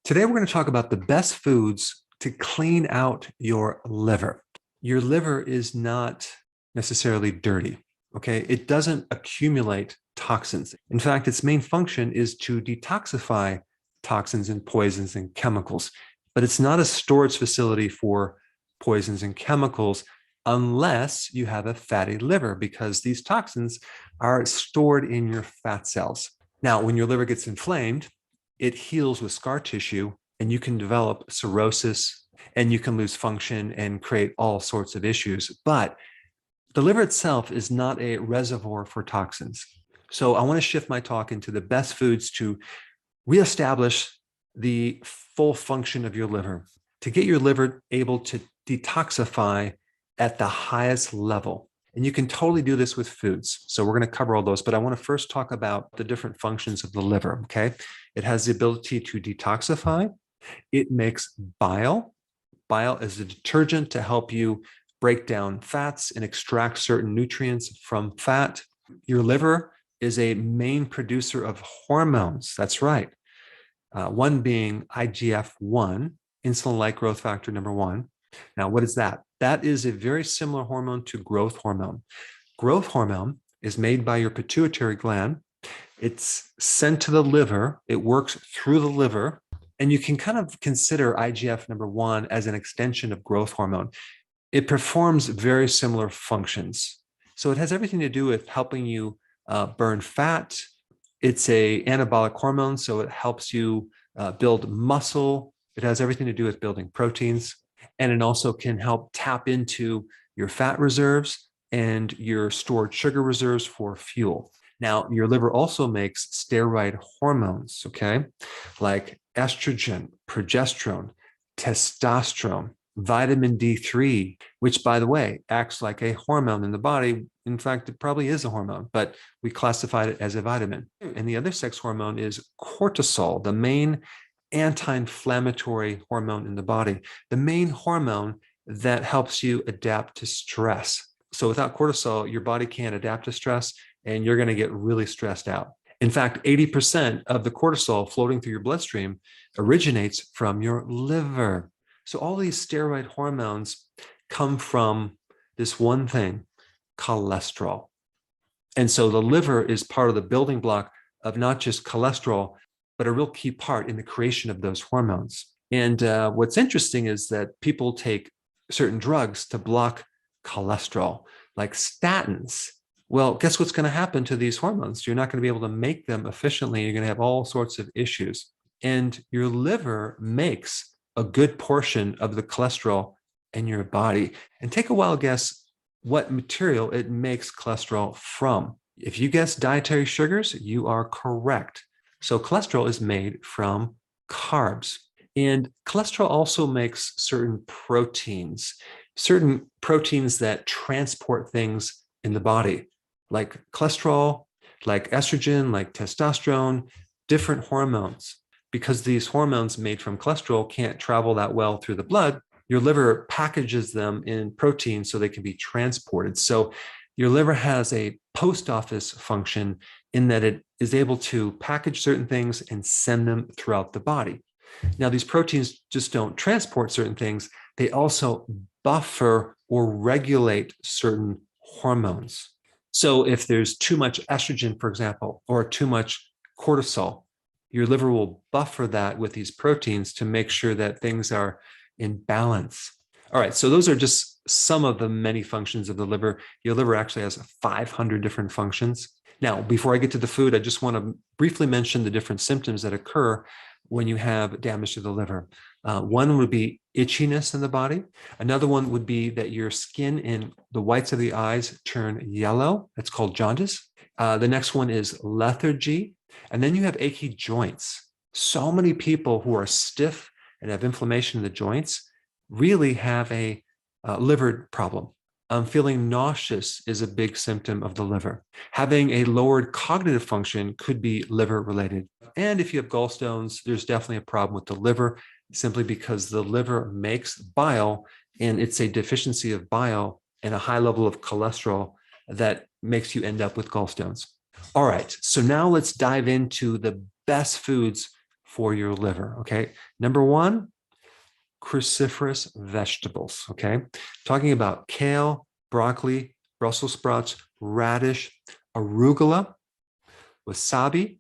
Today, we're going to talk about the best foods to clean out your liver. Your liver is not necessarily dirty, okay? It doesn't accumulate toxins. In fact, its main function is to detoxify toxins and poisons and chemicals, but it's not a storage facility for poisons and chemicals unless you have a fatty liver, because these toxins are stored in your fat cells. Now, when your liver gets inflamed, it heals with scar tissue, and you can develop cirrhosis, and you can lose function and create all sorts of issues. But the liver itself is not a reservoir for toxins. So I want to shift my talk into the best foods to reestablish the full function of your liver, to get your liver able to detoxify at the highest level. And you can totally do this with foods. So we're going to cover all those, but I want to first talk about the different functions of the liver, okay? It has the ability to detoxify. It makes bile. Bile is a detergent to help you break down fats and extract certain nutrients from fat. Your liver is a main producer of hormones. That's right. One being IGF-1, insulin-like growth factor number 1. Now, what is that? That is a very similar hormone to growth hormone. Growth hormone is made by your pituitary gland. It's sent to the liver. It works through the liver. And you can kind of consider IGF number 1 as an extension of growth hormone. It performs very similar functions. So it has everything to do with helping you burn fat. It's an anabolic hormone, so it helps you build muscle. It has everything to do with building proteins. And it also can help tap into your fat reserves and your stored sugar reserves for fuel. Now, your liver also makes steroid hormones, okay, like estrogen, progesterone, testosterone, vitamin D3, which, by the way, acts like a hormone in the body. In fact, it probably is a hormone, but we classified it as a vitamin. And the other sex hormone is cortisol, the main anti-inflammatory hormone in the body, the main hormone that helps you adapt to stress. So without cortisol, your body can't adapt to stress, and you're going to get really stressed out. In fact, 80% of the cortisol floating through your bloodstream originates from your liver. So all these steroid hormones come from this one thing, cholesterol. And so the liver is part of the building block of not just cholesterol, but a real key part in the creation of those hormones. And what's interesting is that people take certain drugs to block cholesterol, like statins. Well, guess what's going to happen to these hormones? You're not going to be able to make them efficiently. You're going to have all sorts of issues. And your liver makes a good portion of the cholesterol in your body. And take a wild guess what material it makes cholesterol from. If you guess dietary sugars, you are correct. So cholesterol is made from carbs. And cholesterol also makes certain proteins that transport things in the body, like cholesterol, like estrogen, like testosterone, different hormones. Because these hormones made from cholesterol can't travel that well through the blood, your liver packages them in proteins so they can be transported. So your liver has a post office function in that it is able to package certain things and send them throughout the body. Now, these proteins just don't transport certain things. They also buffer or regulate certain hormones. So if there's too much estrogen, for example, or too much cortisol, your liver will buffer that with these proteins to make sure that things are in balance. All right, so those are just some of the many functions of the liver. Your liver actually has 500 different functions. Now, before I get to the food, I just want to briefly mention the different symptoms that occur when you have damage to the liver. One would be itchiness in the body. Another one would be that your skin and the whites of the eyes turn yellow. That's called jaundice. The next one is lethargy. And then you have achy joints. So many people who are stiff and have inflammation in the joints really have a liver problem. Feeling nauseous is a big symptom of the liver. Having a lowered cognitive function could be liver related. And if you have gallstones, there's definitely a problem with the liver, simply because the liver makes bile, and it's a deficiency of bile and a high level of cholesterol that makes you end up with gallstones. All right, so now let's dive into the best foods for your liver. Okay. Number one, cruciferous vegetables. Okay. Talking about kale, broccoli, Brussels sprouts, radish, arugula, wasabi,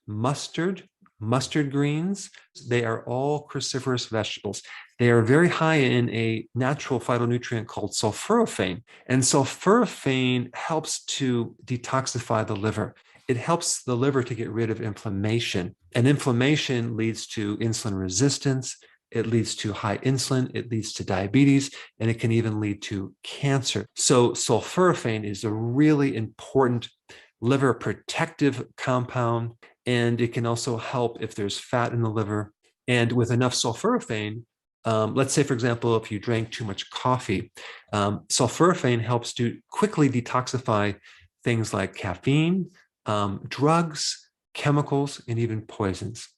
mustard, mustard greens. They are all cruciferous vegetables. They are very high in a natural phytonutrient called sulforaphane. And sulforaphane helps to detoxify the liver. It helps the liver to get rid of inflammation. And inflammation leads to insulin resistance. It leads to high insulin. It leads to diabetes, and it can even lead to cancer. So sulforaphane is a really important liver protective compound, and it can also help if there's fat in the liver. And with enough sulforaphane, let's say, for example, if you drank too much coffee, sulforaphane helps to quickly detoxify things like caffeine, drugs, chemicals, and even poisons.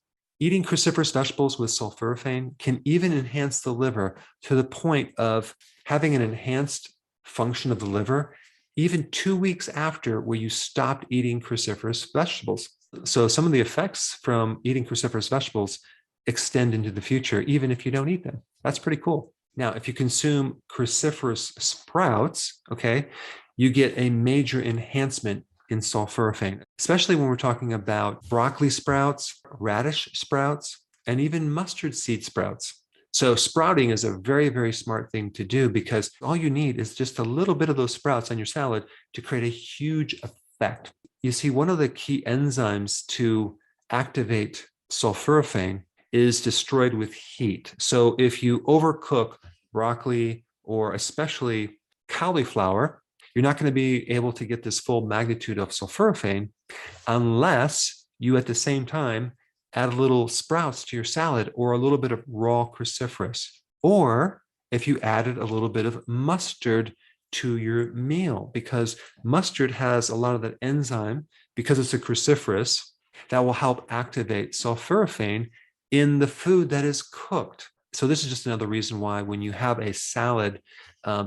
Eating cruciferous vegetables with sulforaphane can even enhance the liver to the point of having an enhanced function of the liver even 2 weeks after where you stopped eating cruciferous vegetables. So some of the effects from eating cruciferous vegetables extend into the future, even if you don't eat them. That's pretty cool. Now, if you consume cruciferous sprouts, okay, you get a major enhancement in sulforaphane, especially when we're talking about broccoli sprouts, radish sprouts, and even mustard seed sprouts. So sprouting is a very, very smart thing to do because all you need is just a little bit of those sprouts on your salad to create a huge effect. You see, one of the key enzymes to activate sulforaphane is destroyed with heat. So if you overcook broccoli or especially cauliflower, you're not going to be able to get this full magnitude of sulforaphane unless you at the same time add a little sprouts to your salad or a little bit of raw cruciferous. Or if you added a little bit of mustard to your meal, because mustard has a lot of that enzyme, because it's a cruciferous, that will help activate sulforaphane in the food that is cooked. So this is just another reason why when you have a salad,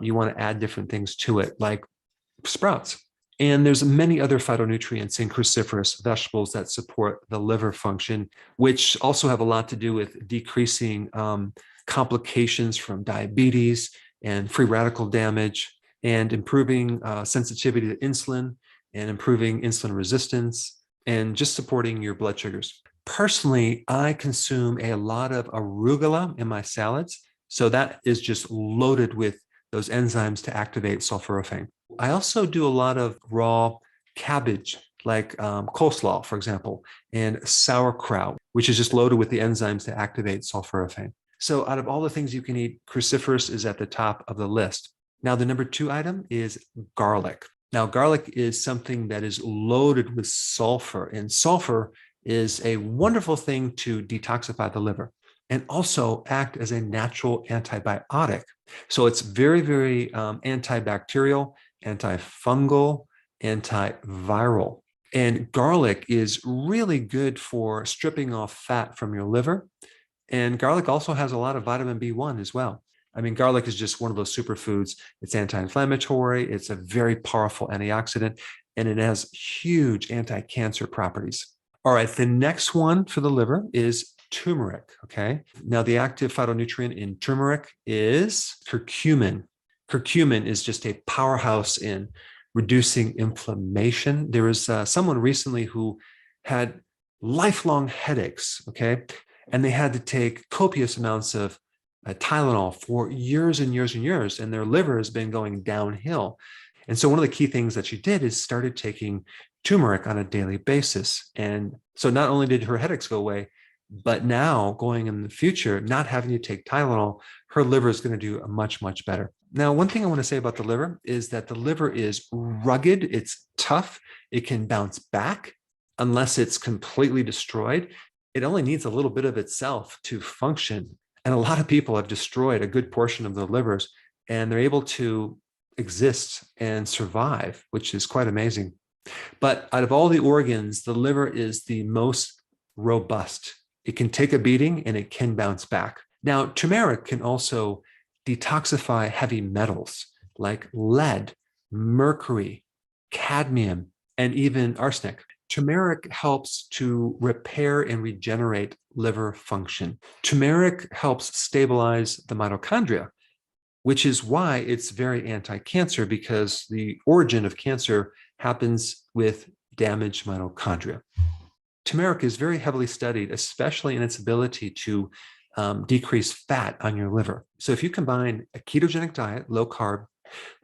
you want to add different things to it, like sprouts. And there's many other phytonutrients in cruciferous vegetables that support the liver function, which also have a lot to do with decreasing complications from diabetes and free radical damage, and improving sensitivity to insulin and improving insulin resistance and just supporting your blood sugars. Personally, I consume a lot of arugula in my salads. So that is just loaded with those enzymes to activate sulforaphane. I also do a lot of raw cabbage, like coleslaw, for example, and sauerkraut, which is just loaded with the enzymes to activate sulforaphane. So out of all the things you can eat, cruciferous is at the top of the list. Now, the number 2 item is garlic. Now, garlic is something that is loaded with sulfur, and sulfur is a wonderful thing to detoxify the liver and also act as a natural antibiotic. So it's very, very antibacterial, antifungal, antiviral. And garlic is really good for stripping off fat from your liver. And garlic also has a lot of vitamin B1 as well. I mean, garlic is just one of those superfoods. It's anti-inflammatory. It's a very powerful antioxidant, and it has huge anti-cancer properties. All right, the next one for the liver is turmeric, okay? Now, the active phytonutrient in turmeric is curcumin. Curcumin is just a powerhouse in reducing inflammation. There was someone recently who had lifelong headaches, okay? And they had to take copious amounts of Tylenol for years and years and years, and their liver has been going downhill. And so one of the key things that she did is started taking turmeric on a daily basis. And so not only did her headaches go away, but now going in the future, not having to take Tylenol, her liver is going to do much, much better. Now, one thing I want to say about the liver is that the liver is rugged, it's tough, it can bounce back unless it's completely destroyed. It only needs a little bit of itself to function. And a lot of people have destroyed a good portion of their livers, and they're able to exist and survive, which is quite amazing. But out of all the organs, the liver is the most robust. It can take a beating and it can bounce back. Now, turmeric can also detoxify heavy metals like lead, mercury, cadmium, and even arsenic. Turmeric helps to repair and regenerate liver function. Turmeric helps stabilize the mitochondria, which is why it's very anti-cancer, because the origin of cancer happens with damaged mitochondria. Turmeric is very heavily studied, especially in its ability to decrease fat on your liver. So if you combine a ketogenic diet, low carb,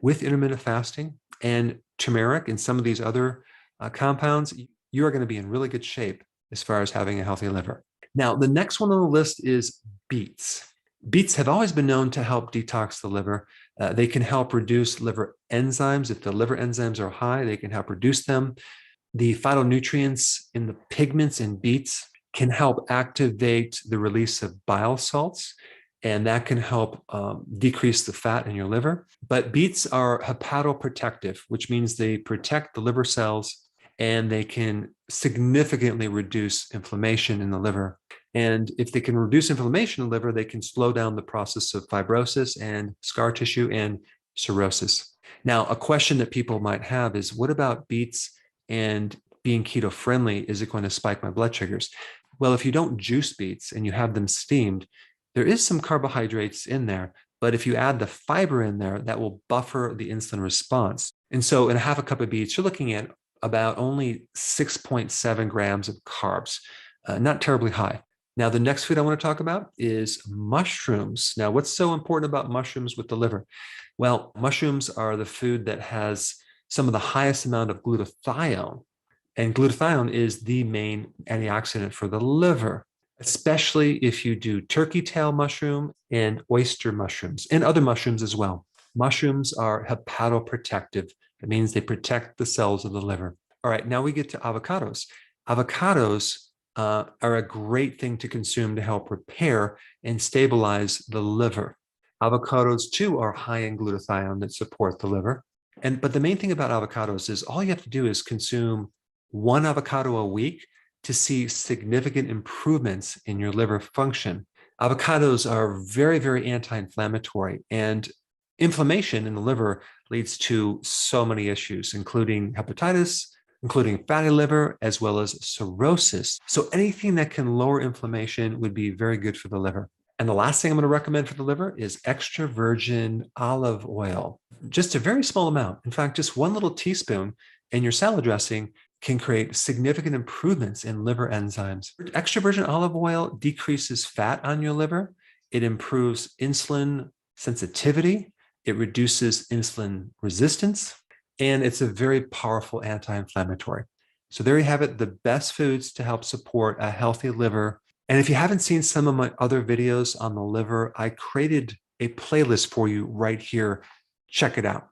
with intermittent fasting and turmeric and some of these other compounds, you are going to be in really good shape as far as having a healthy liver. Now, the next one on the list is beets. Beets have always been known to help detox the liver. They can help reduce liver enzymes. If the liver enzymes are high, they can help reduce them. The phytonutrients in the pigments in beets can help activate the release of bile salts, and that can help decrease the fat in your liver. But beets are hepatoprotective, which means they protect the liver cells and they can significantly reduce inflammation in the liver. And if they can reduce inflammation in the liver, they can slow down the process of fibrosis and scar tissue and cirrhosis. Now, a question that people might have is, what about beets and being keto friendly? Is it going to spike my blood sugars? Well, if you don't juice beets and you have them steamed, there is some carbohydrates in there, but if you add the fiber in there, that will buffer the insulin response. And so in a half a cup of beets, you're looking at about only 6.7 grams of carbs, not terribly high. Now, the next food I want to talk about is mushrooms. Now, what's so important about mushrooms with the liver? Well, mushrooms are the food that has some of the highest amount of glutathione, and glutathione is the main antioxidant for the liver, especially if you do turkey tail mushroom and oyster mushrooms and other mushrooms as well. Mushrooms are hepatoprotective. That means they protect the cells of the liver. All right, now we get to avocados. Avocados are a great thing to consume to help repair and stabilize the liver. Avocados, too, are high in glutathione that support the liver. But the main thing about avocados is all you have to do is consume one avocado a week to see significant improvements in your liver function. Avocados are very, very anti-inflammatory, and inflammation in the liver leads to so many issues, including hepatitis, including fatty liver, as well as cirrhosis. So anything that can lower inflammation would be very good for the liver. And the last thing I'm going to recommend for the liver is extra virgin olive oil. Just a very small amount. In fact, just one little teaspoon in your salad dressing can create significant improvements in liver enzymes. Extra virgin olive oil decreases fat on your liver. It improves insulin sensitivity. It reduces insulin resistance. And it's a very powerful anti-inflammatory. So there you have it, the best foods to help support a healthy liver. And if you haven't seen some of my other videos on the liver, I created a playlist for you right here. Check it out.